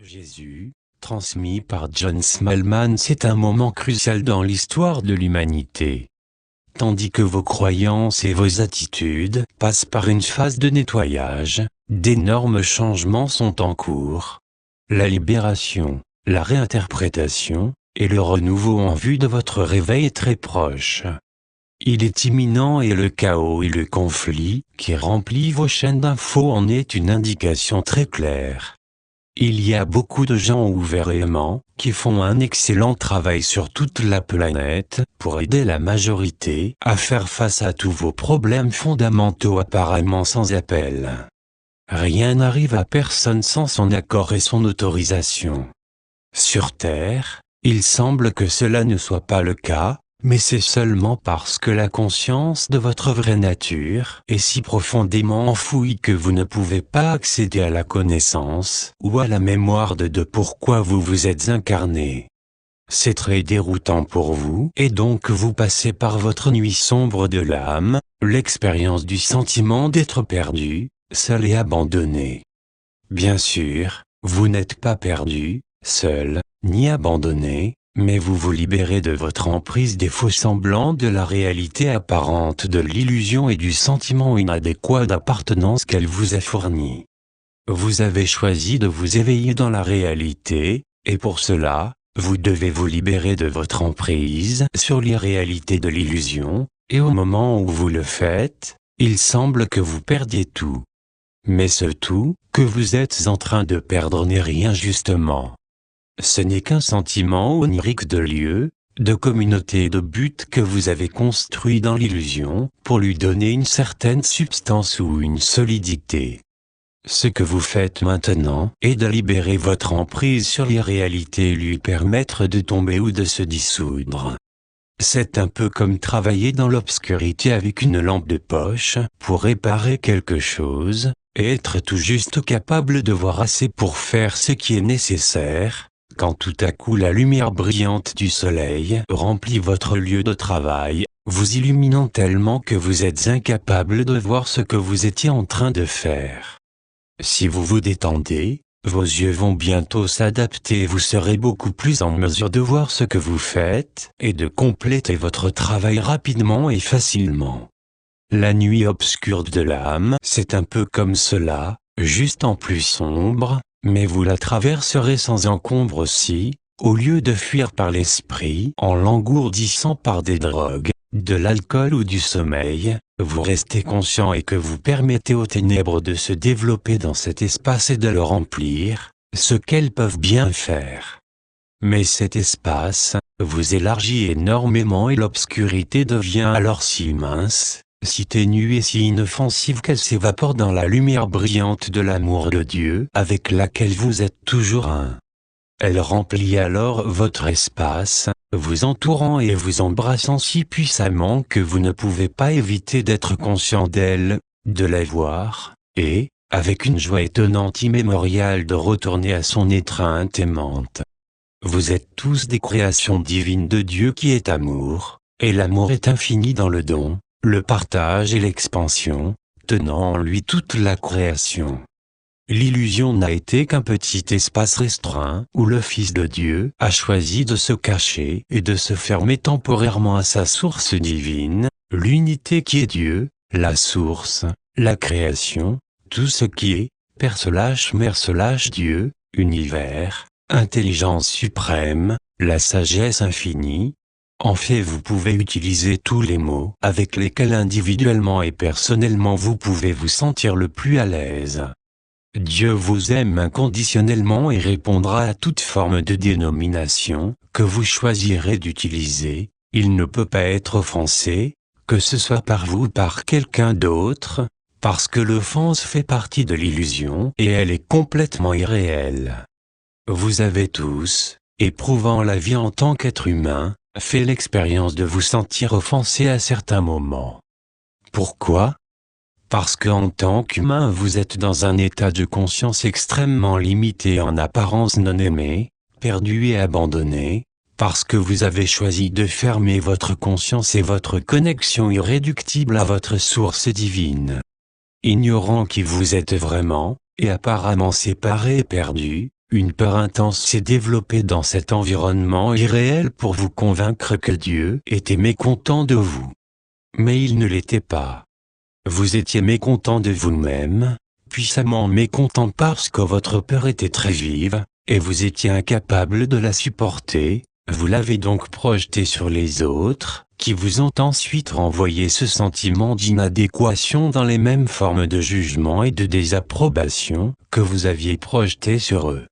Jésus, transmis par John Smallman, c'est un moment crucial dans l'histoire de l'humanité. Tandis que vos croyances et vos attitudes passent par une phase de nettoyage, d'énormes changements sont en cours. La libération, la réinterprétation, et le renouveau en vue de votre réveil est très proche. Il est imminent et le chaos et le conflit, qui remplit vos chaînes d'infos, en est une indication très claire. Il y a beaucoup de gens ouvertement, qui font un excellent travail sur toute la planète, pour aider la majorité à faire face à tous vos problèmes fondamentaux apparemment sans appel. Rien n'arrive à personne sans son accord et son autorisation. Sur Terre, il semble que cela ne soit pas le cas, mais c'est seulement parce que la conscience de votre vraie nature est si profondément enfouie que vous ne pouvez pas accéder à la connaissance ou à la mémoire de pourquoi vous vous êtes incarné. C'est très déroutant pour vous, et donc vous passez par votre nuit sombre de l'âme, l'expérience du sentiment d'être perdu, seul et abandonné. Bien sûr, vous n'êtes pas perdu, seul, ni abandonné, mais vous vous libérez de votre emprise des faux semblants de la réalité apparente, de l'illusion et du sentiment inadéquat d'appartenance qu'elle vous a fourni. Vous avez choisi de vous éveiller dans la réalité, et pour cela, vous devez vous libérer de votre emprise sur l'irréalité de l'illusion, et au moment où vous le faites, il semble que vous perdiez tout. Mais ce tout, que vous êtes en train de perdre n'est rien justement. Ce n'est qu'un sentiment onirique de lieu, de communauté et de but que vous avez construit dans l'illusion, pour lui donner une certaine substance ou une solidité. Ce que vous faites maintenant est de libérer votre emprise sur l'irréalité et lui permettre de tomber ou de se dissoudre. C'est un peu comme travailler dans l'obscurité avec une lampe de poche, pour réparer quelque chose, et être tout juste capable de voir assez pour faire ce qui est nécessaire, quand tout à coup la lumière brillante du soleil remplit votre lieu de travail, vous illuminant tellement que vous êtes incapable de voir ce que vous étiez en train de faire. Si vous vous détendez, vos yeux vont bientôt s'adapter et vous serez beaucoup plus en mesure de voir ce que vous faites, et de compléter votre travail rapidement et facilement. La nuit obscure de l'âme, c'est un peu comme cela, juste en plus sombre, mais vous la traverserez sans encombre si, au lieu de fuir par l'esprit en l'engourdissant par des drogues, de l'alcool ou du sommeil, vous restez conscient et que vous permettez aux ténèbres de se développer dans cet espace et de le remplir, ce qu'elles peuvent bien faire. Mais cet espace vous élargit énormément et l'obscurité devient alors si mince, si ténue et si inoffensive qu'elle s'évapore dans la lumière brillante de l'amour de Dieu avec laquelle vous êtes toujours un. Elle remplit alors votre espace, vous entourant et vous embrassant si puissamment que vous ne pouvez pas éviter d'être conscient d'elle, de la voir, et, avec une joie étonnante immémoriale de retourner à son étreinte aimante. Vous êtes tous des créations divines de Dieu qui est amour, et l'amour est infini dans le don, le partage et l'expansion, tenant en lui toute la création. L'illusion n'a été qu'un petit espace restreint où le Fils de Dieu a choisi de se cacher et de se fermer temporairement à sa source divine, l'unité qui est Dieu, la source, la création, tout ce qui est, Père/Mère/Dieu, univers, intelligence suprême, la sagesse infinie. En fait, vous pouvez utiliser tous les mots avec lesquels individuellement et personnellement vous pouvez vous sentir le plus à l'aise. Dieu vous aime inconditionnellement et répondra à toute forme de dénomination que vous choisirez d'utiliser. Il ne peut pas être offensé, que ce soit par vous ou par quelqu'un d'autre, parce que l'offense fait partie de l'illusion et elle est complètement irréelle. Vous avez tous, éprouvant la vie en tant qu'être humain, fait l'expérience de vous sentir offensé à certains moments. Pourquoi ? Parce qu'en tant qu'humain vous êtes dans un état de conscience extrêmement limité, en apparence non aimé, perdu et abandonné, parce que vous avez choisi de fermer votre conscience et votre connexion irréductible à votre source divine. Ignorant qui vous êtes vraiment, et apparemment séparé et perdu, une peur intense s'est développée dans cet environnement irréel pour vous convaincre que Dieu était mécontent de vous. Mais il ne l'était pas. Vous étiez mécontent de vous-même, puissamment mécontent parce que votre peur était très vive, et vous étiez incapable de la supporter. Vous l'avez donc projeté sur les autres, qui vous ont ensuite renvoyé ce sentiment d'inadéquation dans les mêmes formes de jugement et de désapprobation que vous aviez projeté sur eux.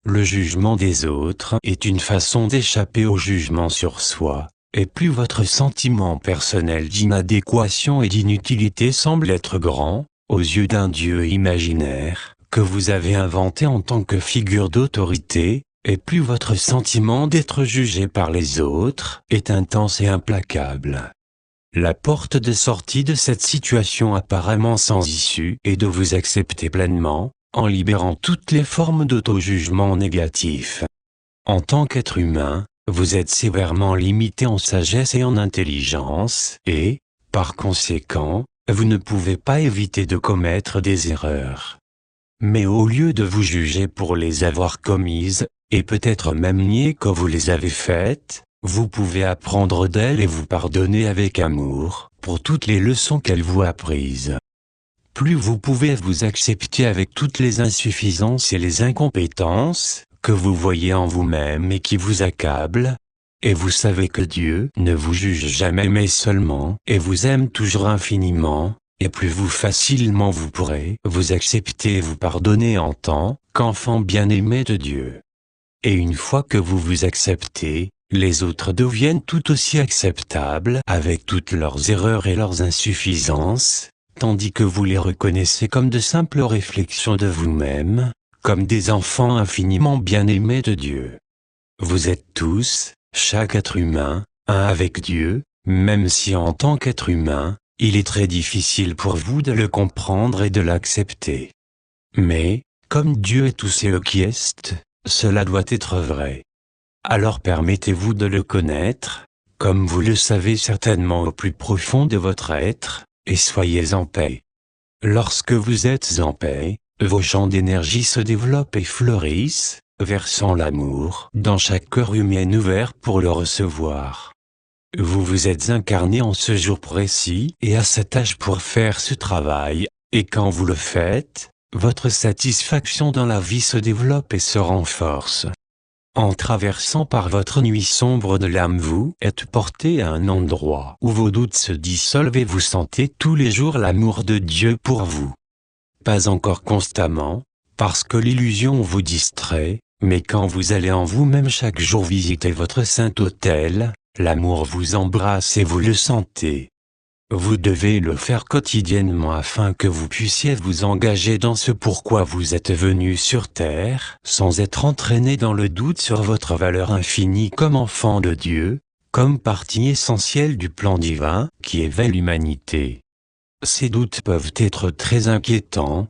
Le jugement des autres est une façon d'échapper au jugement sur soi, et plus votre sentiment personnel d'inadéquation et d'inutilité semble être grand, aux yeux d'un Dieu imaginaire, que vous avez inventé en tant que figure d'autorité, et plus votre sentiment d'être jugé par les autres est intense et implacable. La porte de sortie de cette situation apparemment sans issue est de vous accepter pleinement, en libérant toutes les formes d'auto-jugement négatif. En tant qu'être humain, vous êtes sévèrement limité en sagesse et en intelligence, et, par conséquent, vous ne pouvez pas éviter de commettre des erreurs. Mais au lieu de vous juger pour les avoir commises, et peut-être même nier que vous les avez faites, vous pouvez apprendre d'elles et vous pardonner avec amour, pour toutes les leçons qu'elles vous a apprises. Plus vous pouvez vous accepter avec toutes les insuffisances et les incompétences que vous voyez en vous-même et qui vous accablent, et vous savez que Dieu ne vous juge jamais mais seulement, et vous aime toujours infiniment, et plus vous facilement vous pourrez vous accepter et vous pardonner en tant qu'enfant bien-aimé de Dieu. Et une fois que vous vous acceptez, les autres deviennent tout aussi acceptables avec toutes leurs erreurs et leurs insuffisances, tandis que vous les reconnaissez comme de simples réflexions de vous-même, comme des enfants infiniment bien-aimés de Dieu. Vous êtes tous, chaque être humain, un avec Dieu, même si en tant qu'être humain, il est très difficile pour vous de le comprendre et de l'accepter. Mais, comme Dieu est tout ce qui est, cela doit être vrai. Alors permettez-vous de le connaître, comme vous le savez certainement au plus profond de votre être, et soyez en paix. Lorsque vous êtes en paix, vos champs d'énergie se développent et fleurissent, versant l'amour dans chaque cœur humain ouvert pour le recevoir. Vous vous êtes incarné en ce jour précis et à cet âge pour faire ce travail, et quand vous le faites, votre satisfaction dans la vie se développe et se renforce. En traversant par votre nuit sombre de l'âme, vous êtes porté à un endroit où vos doutes se dissolvent et vous sentez tous les jours l'amour de Dieu pour vous. Pas encore constamment, parce que l'illusion vous distrait, mais quand vous allez en vous-même chaque jour visiter votre saint autel, l'amour vous embrasse et vous le sentez. Vous devez le faire quotidiennement afin que vous puissiez vous engager dans ce pourquoi vous êtes venu sur terre, sans être entraîné dans le doute sur votre valeur infinie comme enfant de Dieu, comme partie essentielle du plan divin qui éveille l'humanité. Ces doutes peuvent être très inquiétants.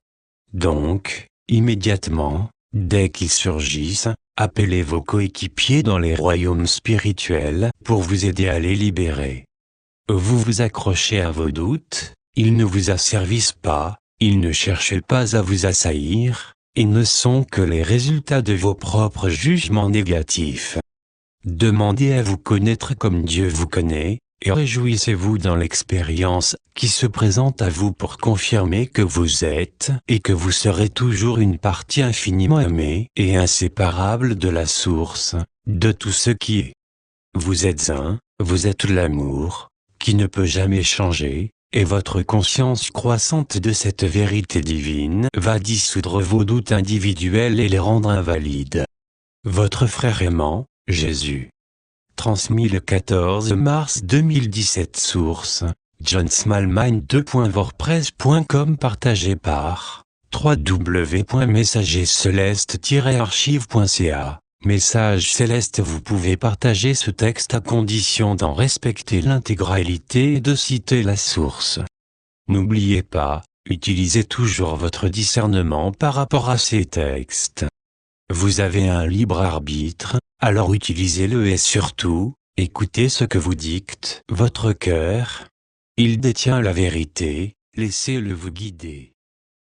Donc, immédiatement, dès qu'ils surgissent, appelez vos coéquipiers dans les royaumes spirituels pour vous aider à les libérer. Vous vous accrochez à vos doutes, ils ne vous asservissent pas, ils ne cherchent pas à vous assaillir, ils ne sont que les résultats de vos propres jugements négatifs. Demandez à vous connaître comme Dieu vous connaît, et réjouissez-vous dans l'expérience qui se présente à vous pour confirmer que vous êtes et que vous serez toujours une partie infiniment aimée et inséparable de la source, de tout ce qui est. Vous êtes un, vous êtes l'amour, qui ne peut jamais changer, et votre conscience croissante de cette vérité divine va dissoudre vos doutes individuels et les rendre invalides. Votre frère aimant, Jésus. Transmis le 14 mars 2017. Source: John Smallman 2.wordpress.com. Partagé par www.messagerceleste-archive.ca. Message céleste. Vous pouvez partager ce texte à condition d'en respecter l'intégralité et de citer la source. N'oubliez pas, utilisez toujours votre discernement par rapport à ces textes. Vous avez un libre arbitre, alors utilisez-le et surtout, écoutez ce que vous dicte votre cœur. Il détient la vérité, laissez-le vous guider.